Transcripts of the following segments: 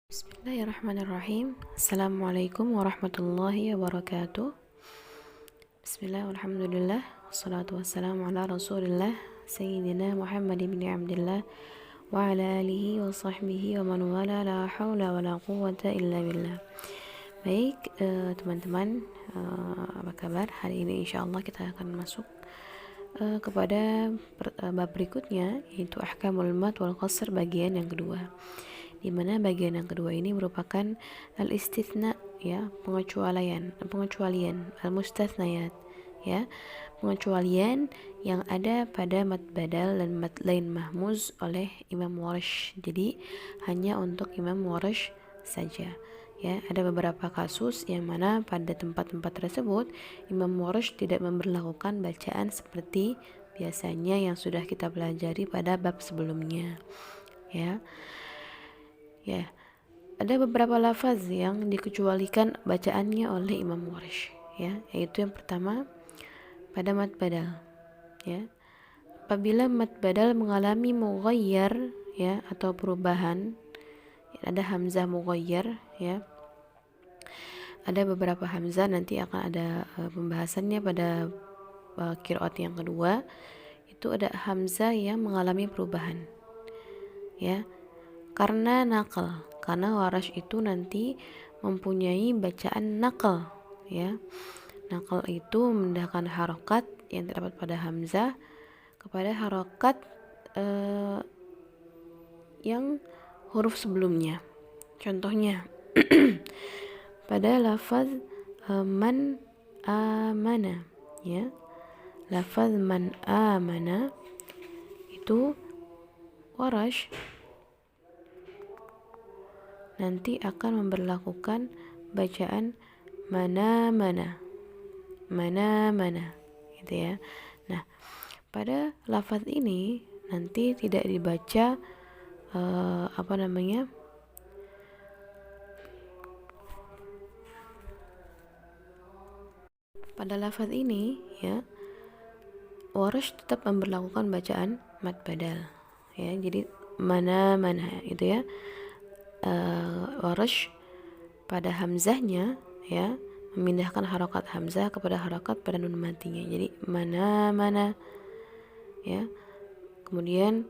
Bismillahirrahmanirrahim. Assalamualaikum warahmatullahi wabarakatuh. Bismillah, alhamdulillah, wassalatu wassalamu ala rasulillah Sayyidina Muhammad ibn Abdullah wa ala alihi wa sahbihi wa man wala, la hawla wa la quwwata illa billah. Baik, teman-teman, apa kabar? Hari ini insyaallah kita akan masuk kepada bab berikutnya, yaitu Ahkamul Mad wal Qasr bagian yang kedua, di mana bagian yang kedua ini merupakan al-istitsna, ya, pengecualian al-mustathnayat, ya, pengecualian yang ada pada mad badal dan mad lain mahmuz oleh Imam Warsh. Jadi hanya untuk Imam Warsh saja, ya. Ada beberapa kasus yang mana pada tempat-tempat tersebut Imam Warsh tidak memberlakukan bacaan seperti biasanya yang sudah kita pelajari pada bab sebelumnya, ya. Ya, ada beberapa lafaz yang dikecualikan bacaannya oleh Imam Warsh, ya, yaitu yang pertama pada mad badal, ya. Apabila mad badal mengalami mughayyar, ya, atau perubahan, ada hamzah mughayyar, ya. Ada beberapa hamzah, nanti akan ada pembahasannya pada qiraat yang kedua. Itu ada hamzah yang mengalami perubahan, ya, karena nakal, karena Warsh itu nanti mempunyai bacaan nakal, ya. Nakal itu memindahkan harokat yang terdapat pada hamzah kepada harokat yang huruf sebelumnya. Contohnya pada lafaz man amana, ya, lafaz man amana itu Warsh nanti akan memberlakukan bacaan mana gitu, ya. Nah, pada lafaz ini nanti tidak dibaca pada lafaz ini, ya, Warsh tetap memberlakukan bacaan mad badal, ya. Jadi mana itu, ya, Warsh pada hamzahnya, ya, memindahkan harokat hamzah kepada harokat pada nun matinya. Jadi mana, ya. Kemudian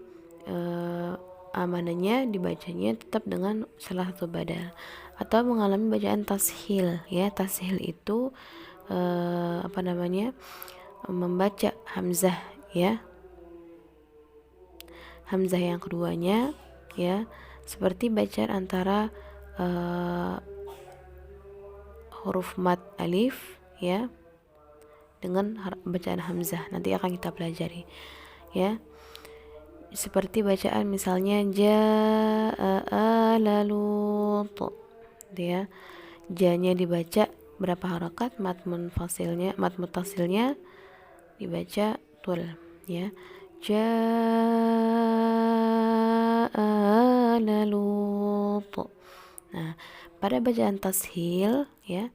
amananya dibacanya tetap dengan salah satu badal atau mengalami bacaan tashil, ya. Tashil itu membaca hamzah, ya, hamzah yang keduanya, ya, seperti bacaan antara huruf mad alif, ya, dengan bacaan hamzah. Nanti akan kita pelajari, ya. Seperti bacaan misalnya jaa lalut, ya. Janya dibaca berapa harakat, mad mutasilnya dibaca tul, ya. Jaa lalut. Nah, pada bacaan tashil, ya,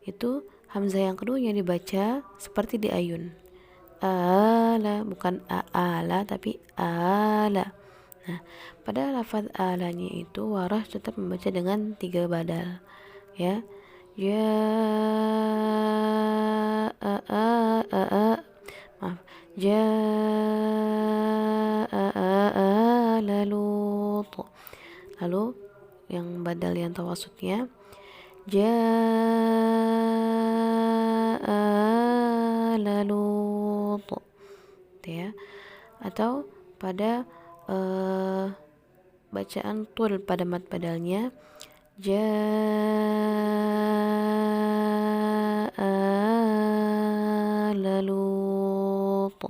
itu hamzah yang keduanya dibaca seperti di ayun, ala, bukan aala tapi ala. Nah, pada lafaz alanya itu Warsh tetap membaca dengan 3 badal, ya. Lalut. Lalu yang badal yang tawasudnya lalut, ya. Atau pada bacaan tul pada mad badalnya lalut,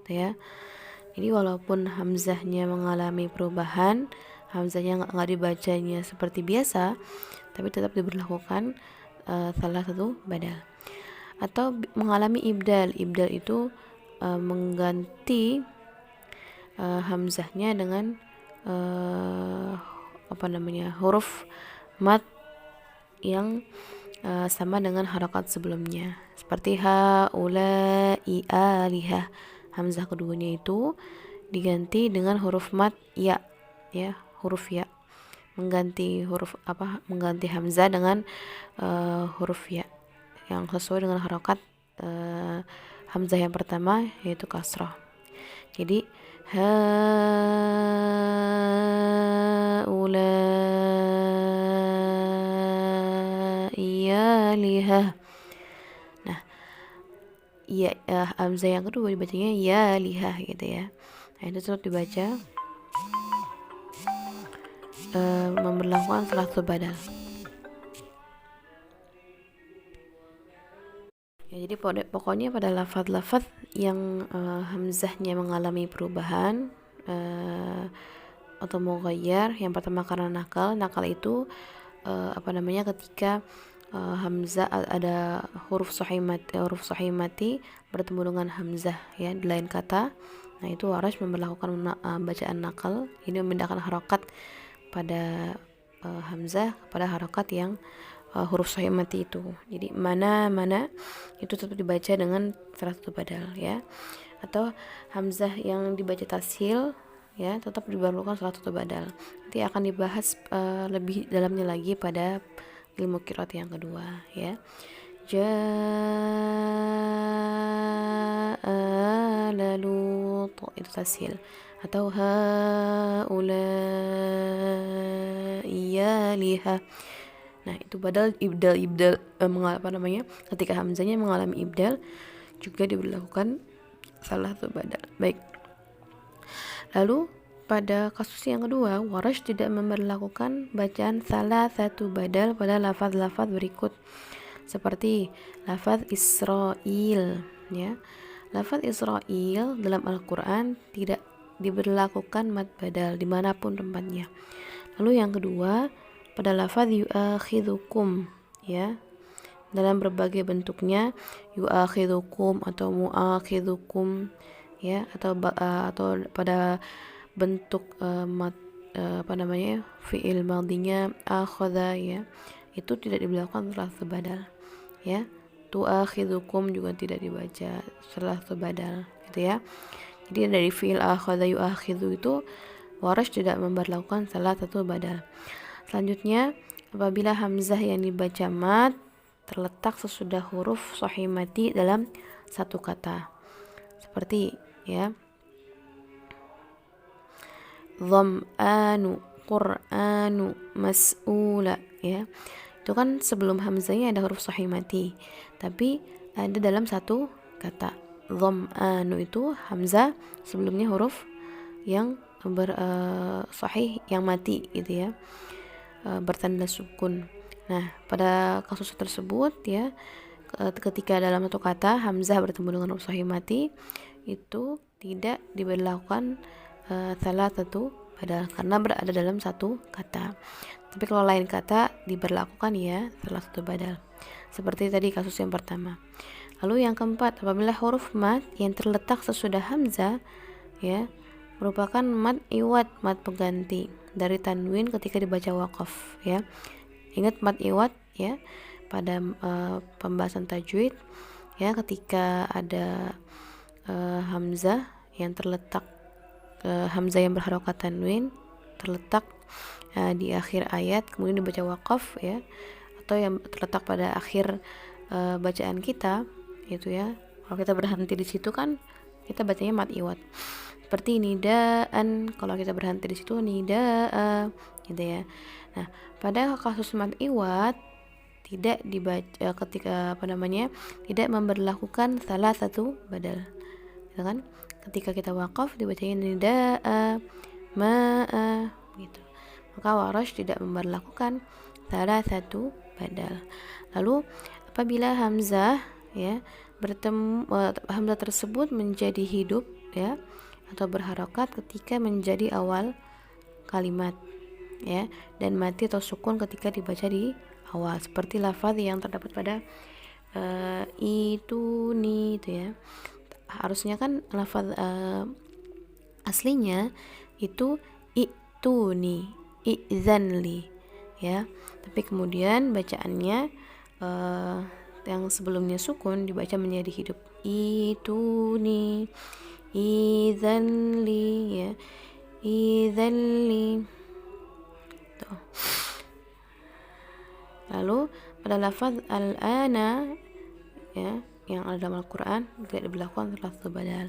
ya. Jadi walaupun hamzahnya mengalami perubahan, hamzahnya nggak dibacanya seperti biasa, tapi tetap diberlakukan salah satu badal. Atau mengalami ibdal. Ibdal itu mengganti hamzahnya dengan huruf mad yang sama dengan harakat sebelumnya, seperti haula'i alihah. Hamzah keduanya itu diganti dengan huruf mad ya, huruf ya. mengganti hamzah dengan huruf ya yang sesuai dengan harokat hamzah yang pertama, yaitu kasrah. Jadi liha. Nah, ya, hamzah yang kedua dibacanya ya liha gitu ya. Nah, itu tetap dibaca memberlakukan salah satu badal. Ya, jadi pokoknya pada lafaz-lafaz yang hamzahnya mengalami perubahan atau mughayyar, yang pertama karena nakal itu ketika hamzah ada huruf sahih mati bertemu dengan hamzah ya di lain kata. Nah, itu Warash memberlakukan bacaan nakal, ini memindahkan harokat pada hamzah kepada harokat yang huruf sahih mati itu. Jadi mana itu tetap dibaca dengan salah satu badal ya. Atau hamzah yang dibaca tashil ya tetap diperlukan salah satu badal. Nanti akan dibahas lebih dalamnya lagi pada ilmu qiraat yang kedua ya. Ja'a Lut itu tashil. Atau haula liha. Nah, itu badal ibdal ketika hamzahnya mengalami ibdal juga diberlakukan salah satu badal. Baik. Lalu pada kasus yang kedua, Warash tidak memberlakukan bacaan salah satu badal pada lafaz-lafaz berikut, seperti lafaz Israil ya. Lafaz Israil dalam Al-Quran tidak diberlakukan mad badal dimanapun tempatnya. Lalu yang kedua, pada lafaz yu'akhidhukum ya, dalam berbagai bentuknya, yu'akhidhukum atau mu'akhidhukum ya, atau pada bentuk fi'il madhinya akhadha ya, itu tidak diberlakukan setelah badal ya. Tu'akhidhukum juga tidak dibaca setelah badal gitu ya. Jadi dari fi'il akhadha yu'akhidhu itu Warash tidak memberlakukan salah satu badal. Selanjutnya, apabila hamzah yang dibaca mad terletak sesudah huruf sahih mati dalam satu kata, seperti ya dham'anu, qur'anu, mas'ula ya. Itu kan sebelum hamzahnya ada huruf sahih mati, tapi ada dalam satu kata. Dham'anu itu hamzah sebelumnya huruf yang sahih yang mati gitu ya, bertanda sukun. Nah, pada kasus tersebut ya, ketika dalam satu kata hamzah bertemu dengan huruf sahih mati, itu tidak diberlakukan salah satu badal karena berada dalam satu kata. Tapi kalau lain kata diberlakukan ya salah satu badal. Seperti tadi kasus yang pertama. Lalu yang keempat, apabila huruf mad yang terletak sesudah hamzah ya merupakan mad iwad, mad pengganti dari tanwin ketika dibaca waqaf ya. Ingat mad iwad ya pada pembahasan tajwid ya, ketika ada hamzah yang terletak hamzah yang berharokat tanwin terletak di akhir ayat kemudian dibaca waqaf ya, atau yang terletak pada akhir bacaan kita itu ya. Kalau kita berhenti di situ kan kita bacanya mad iwad. Seperti nidaan, kalau kita berhenti di situ nidaa gitu ya. Nah, pada kasus mad iwad tidak dibaca ketika tidak memberlakukan salah satu badal. Ya kan? Ketika kita waqaf dibacanya nidaa ma'a gitu. Maka Warash tidak memberlakukan salah satu badal. Lalu apabila hamzah ya hamzah tersebut menjadi hidup ya atau berharokat ketika menjadi awal kalimat ya, dan mati atau sukun ketika dibaca di awal, seperti lafaz yang terdapat pada itu nih itu ya. Harusnya kan lafaz aslinya itu itu nih izanli ya, tapi kemudian bacaannya yang sebelumnya sukun dibaca menjadi hidup, itu nih idzanli ya, idzanli tuh. Lalu pada lafaz al-ana ya yang ada dalam Al-Quran tidak diberlakukan salah badal.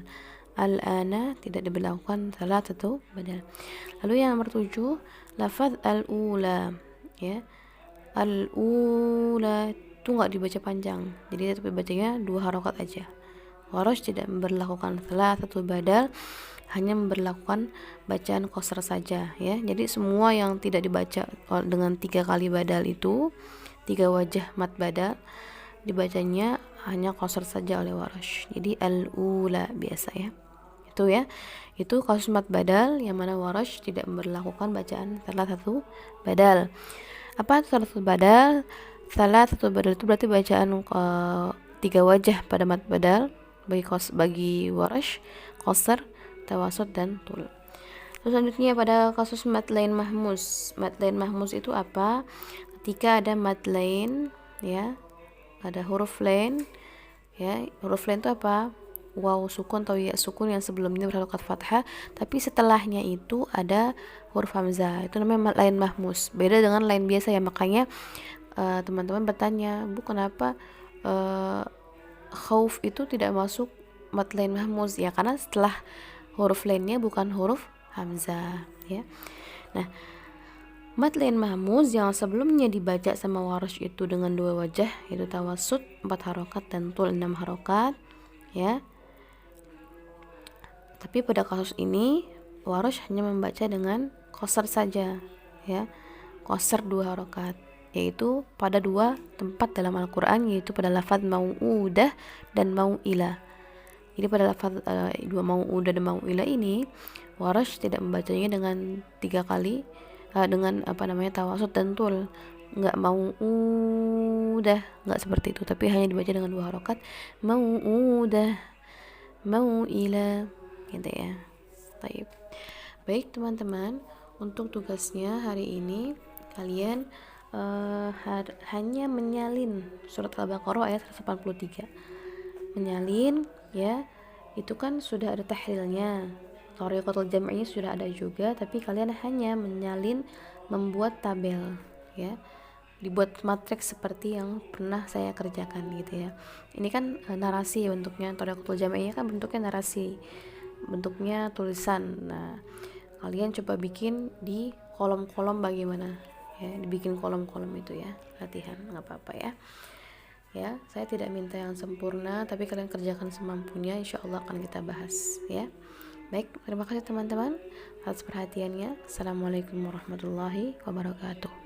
Al-ana tidak diberlakukan salah satu badal. Lalu yang nomor 7 lafaz al-ula ya. Al-ula itu nggak dibaca panjang, jadi tapi bacanya 2 harokat aja. Warosh tidak memberlakukan salah satu badal, hanya memberlakukan bacaan qasr saja ya. Jadi semua yang tidak dibaca dengan 3 kali badal itu 3 wajah mat badal dibacanya hanya qasr saja oleh Warosh. Jadi al-ula biasa ya. Itu kasus mat badal yang mana Warosh tidak memberlakukan bacaan salah satu badal. Apa itu salah satu badal? Salah satu badal itu berarti bacaan 3 wajah pada mat badal bagi Warosh, qasr, tawasud dan tul. Terus selanjutnya pada kasus mat lain mahmus. Mat lain mahmus itu apa? Ketika ada mat lain ya, ada huruf lain ya. Huruf lain itu apa? Waw sukun atau ya sukun yang sebelumnya berharokat fathah, tapi setelahnya itu ada huruf hamzah. Itu namanya mat lain mahmus. Beda dengan lain biasa ya. Makanya teman-teman bertanya, Bu kenapa khauf itu tidak masuk mat lain mahmus? Ya karena setelah huruf lainnya bukan huruf hamzah ya. Nah, mat lain mahmuz yang sebelumnya dibaca sama Warosh itu dengan 2 wajah, yaitu tawasud 4 harokat dan tul 6 harokat ya. Tapi pada kasus ini Warosh hanya membaca dengan qasr saja ya. Qasr 2 harokat, yaitu pada 2 tempat dalam Al-Quran, yaitu pada lafaz mau'udah dan mau'ilah. Jadi pada lafaz 2 mau'udah dan mau'ilah ini Warosh tidak membacanya dengan 3 kali dengan tawasud dan tul, nggak mau'udah, nggak seperti itu, tapi hanya dibaca dengan 2 harokat, mau'udah, mau'ilah gitu ya. Baik teman-teman, untuk tugasnya hari ini kalian hanya menyalin surat Al-Baqarah ayat 183. Menyalin ya, itu kan sudah ada tahlilnya, thariqatul jam'iyah sudah ada juga, tapi kalian hanya menyalin membuat tabel ya, dibuat matriks seperti yang pernah saya kerjakan gitu ya. Ini kan narasi bentuknya, thariqatul jam'iyah kan bentuknya narasi, bentuknya tulisan. Nah, kalian coba bikin di kolom-kolom bagaimana ya, dibikin kolom-kolom itu ya, latihan nggak apa-apa ya. Ya, saya tidak minta yang sempurna, tapi kalian kerjakan semampunya, insya Allah akan kita bahas ya. Baik, terima kasih teman-teman atas perhatiannya. Assalamualaikum warahmatullahi wabarakatuh.